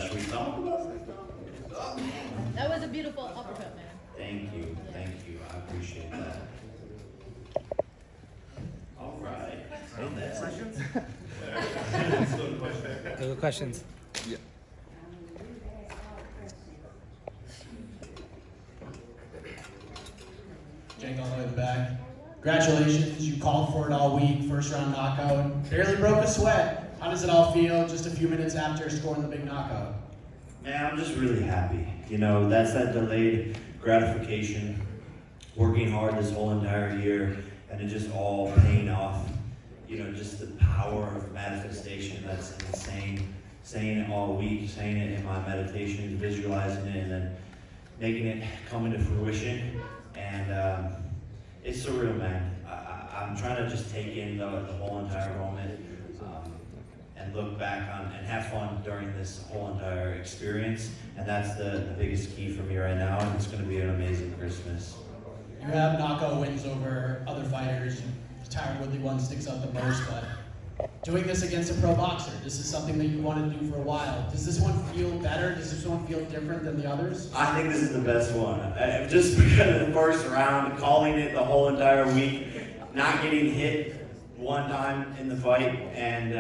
should we talk about it? That was a beautiful uppercut, man. Thank you. I appreciate that. All right. Questions? Go questions. Yeah. Jake all the way in the back. Congratulations, you called for it all week, first round knockout. Barely broke a sweat. How does it all feel just a few minutes after scoring the big knockout? Man, I'm just really happy. You know, that's that delayed gratification. Working hard this whole entire year, and it just all paying off. You know, just the power of manifestation that's insane. Saying it all week, saying it in my meditations, visualizing it, and then making it come into fruition. And it's surreal, man. I'm trying to just take in the whole entire moment and look back on and have fun during this whole entire experience. And that's the biggest key for me right now, and it's going to be an amazing Christmas. You have knockout wins over other fighters. Tyron Woodley one sticks out the most, but doing this against a pro boxer, this is something that you want to do for a while. Does this one feel better? Does this one feel different than the others? I think this is the best one. Just because of the first round, calling it the whole entire week, not getting hit one time in the fight, and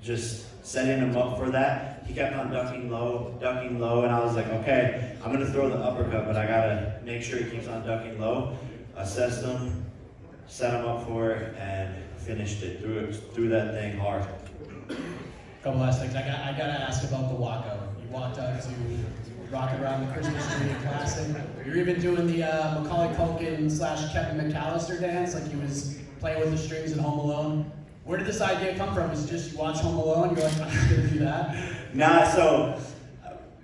just setting him up for that. He kept on ducking low, and I was like, okay, I'm going to throw the uppercut, but I got to make sure he keeps on ducking low. Assessed him, set him up for it, and finished it. Threw that thing hard. Couple last things. I gotta ask about the walkout. You walked out to rock around the Christmas tree in Classic. You're even doing the Macaulay Culkin / Kevin McAllister dance, like he was playing with the strings in Home Alone. Where did this idea come from? Is it just you watch Home Alone, you're like, I'm just gonna do that? Nah, so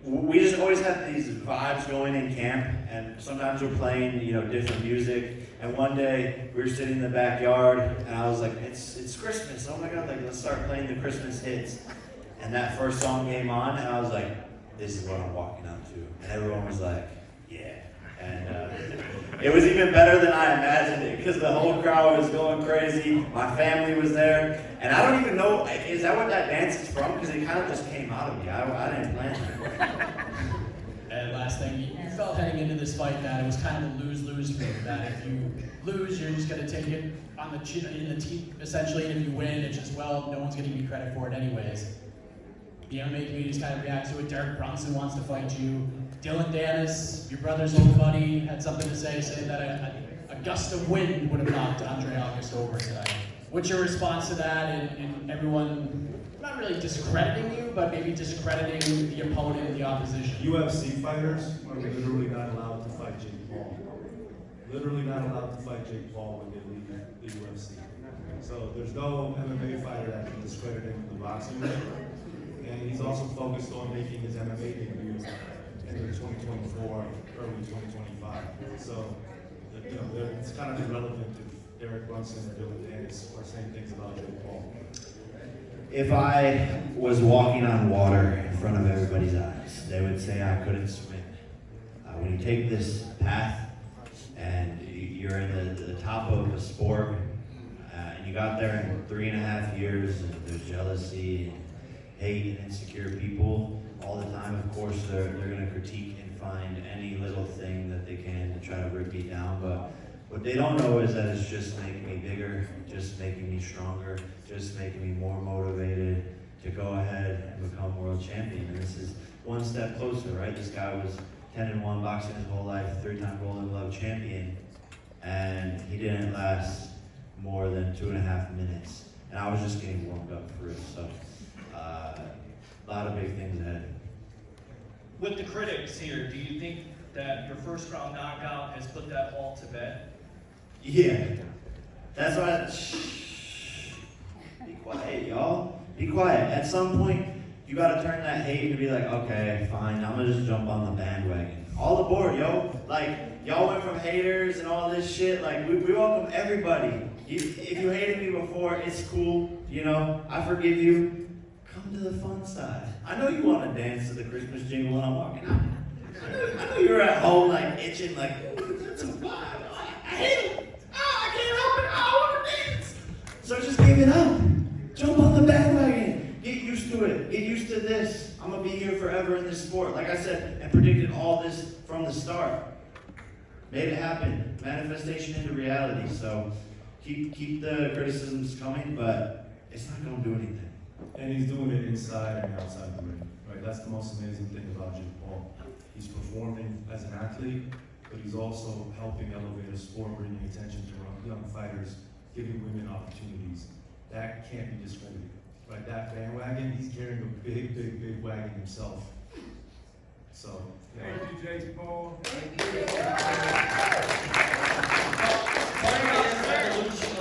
we just always have these vibes going in camp, and sometimes we're playing, you know, different music. And one day we were sitting in the backyard, and I was like, it's Christmas. Oh my God, like let's start playing the Christmas hits. And that first song came on, and I was like, this is what I'm walking up to. And everyone was like, yeah. And it was even better than I imagined it, because the whole crowd was going crazy. My family was there, and I don't even know, is that what that dance is from? Because it kind of just came out of me. I didn't plan it. And last thing, you felt heading into this fight that it was kind of a lose-lose thing. That if you lose, you're just going to take it on the chin, in the teeth, essentially. And if you win, it's just, well, no one's going to give you credit for it anyways. The MMA community kind of reacts to it. Derek Brunson wants to fight you. Dylan Dennis, your brother's old buddy, had something to say, saying that a gust of wind would have knocked Andre August over tonight. What's your response to that, and everyone not really discrediting you, but maybe discrediting the opponent and the opposition? UFC fighters are literally not allowed to fight Jake Paul. Literally not allowed to fight Jake Paul when they leave the UFC. So there's no MMA fighter that can discredit him in the boxing ring. And he's also focused on making his MMA debut in 2024, early 2025. So, you know, it's kind of irrelevant if Derek Brunson or Dylan Dennis are saying things about Jake Paul. If I was walking on water in front of everybody's eyes, they would say I couldn't swim. When you take this path and you're in the top of a sport, and you got there in 3.5 years, and there's jealousy and hate and insecure people all the time, of course they're going to critique and find any little thing that they can to try to rip me down. But what they don't know is that it's just making me bigger, just making me stronger, just making me more motivated to go ahead and become world champion. And this is one step closer, right? This guy was 10-1 boxing his whole life, 3-time Golden Glove champion, and he didn't last more than 2.5 minutes. And I was just getting warmed up for it. So a lot of big things ahead. With the critics here, do you think that your first round knockout has put that all to bed? Yeah, that's why. Shh. Be quiet, y'all. Be quiet. At some point, you gotta turn that hate and be like, okay, fine, I'm gonna just jump on the bandwagon. All aboard, yo. Like, y'all went from haters and all this shit. Like, we welcome everybody. If you hated me before, it's cool. You know, I forgive you. Come to the fun side. I know you want to dance to the Christmas jingle when I'm walking out. I know you're at home like itching, like, ooh, that's a vibe. I hate it. I can't help it. I want to dance. So just give it up. Jump on the bandwagon. Get used to it. get used to this. I'm gonna be here forever in this sport. Like I said, and predicted all this from the start. Made it happen. Manifestation into reality. So keep the criticisms coming, but it's not gonna do anything. And he's doing it inside and outside the ring, right? That's the most amazing thing about Jake Paul. He's performing as an athlete, but he's also helping elevate a sport, bringing attention to young fighters, giving women opportunities. That can't be discredited, right? That bandwagon, he's carrying a big, big, big wagon himself. So, yeah. Thank you, Jake Paul. Fighting on the revolution